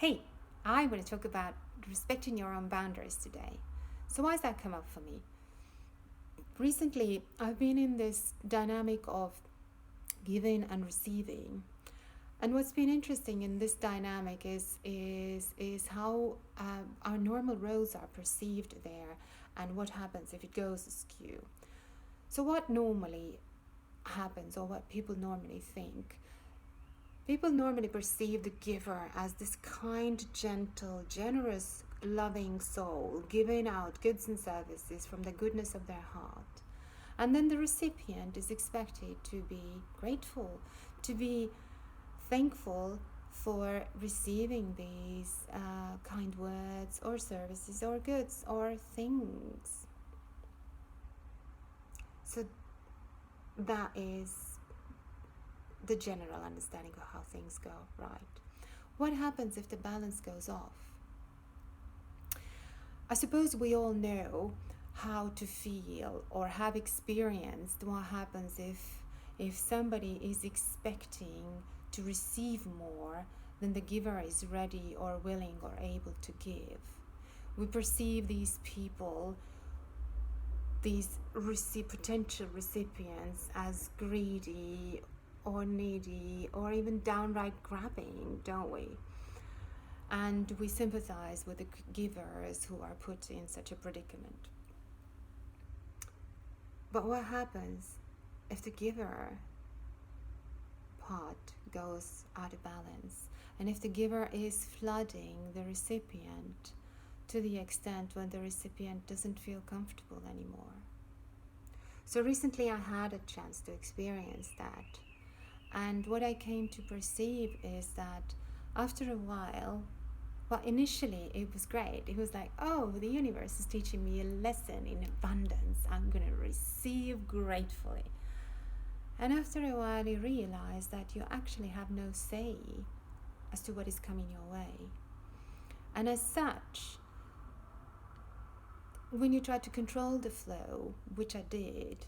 Hey, I want to talk about respecting your own boundaries today. So, why has that come up for me? Recently, I've been in this dynamic of giving and receiving. And what's been interesting in this dynamic is how our normal roles are perceived there and what happens if it goes askew. So, what normally happens, or what people normally think, people normally perceive the giver as this kind, gentle, generous, loving soul giving out goods and services from the goodness of their heart. And then the recipient is expected to be grateful, to be thankful for receiving these kind words or services or goods or things. So that is the general understanding of how things go, right? What happens if the balance goes off? I suppose we all know how to feel or have experienced what happens if somebody is expecting to receive more than the giver is ready or willing or able to give. We perceive these people, these potential recipients, as greedy or needy or even downright grabbing, don't we? And we sympathize with the givers who are put in such a predicament. But what happens if the giver part goes out of balance, and if the giver is flooding the recipient to the extent when the recipient doesn't feel comfortable anymore? So recently I had a chance to experience that, and what I came to perceive is that after a while, well, initially it was great. It was like, oh, the universe is teaching me a lesson in abundance. I'm going to receive gratefully. And after a while, you realize that you actually have no say as to what is coming your way. And as such, when you try to control the flow, which I did,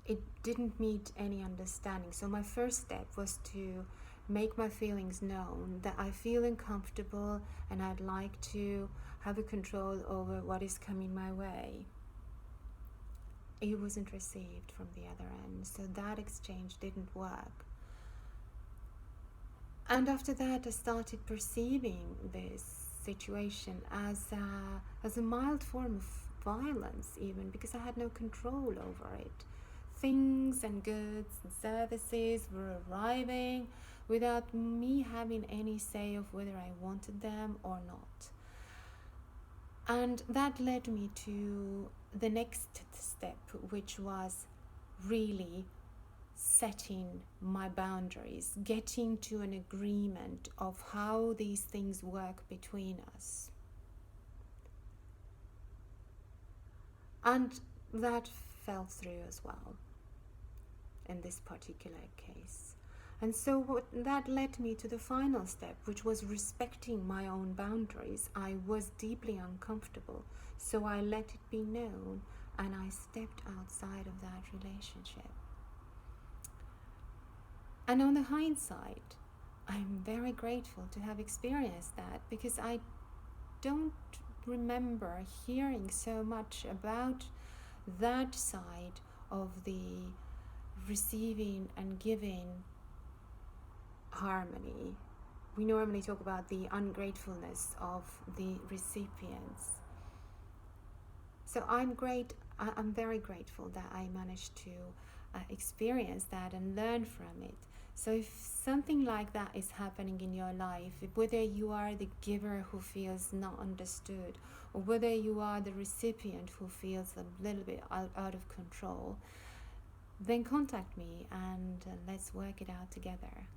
it didn't meet any understanding. So my first step was to make my feelings known, that I feel uncomfortable and I'd like to have a control over what is coming my way. It wasn't received from the other end, so that exchange didn't work. And after that, I started perceiving this situation as a mild form of violence, even because I had no control over it. Things and goods and services were arriving without me having any say of whether I wanted them or not. And that led me to the next step, which was really setting my boundaries, getting to an agreement of how these things work between us. And that fell through as well in this particular case. And so that led me to the final step, which was respecting my own boundaries. I was deeply uncomfortable, so I let it be known and I stepped outside of that relationship. And on the hindsight, I'm very grateful to have experienced that, because I don't remember hearing so much about that side of the receiving and giving harmony. We normally talk about the ungratefulness of the recipients. So I'm very grateful that I managed to experience that and learn from it. So if something like that is happening in your life, whether you are the giver who feels not understood, or whether you are the recipient who feels a little bit out of control, then contact me and let's work it out together.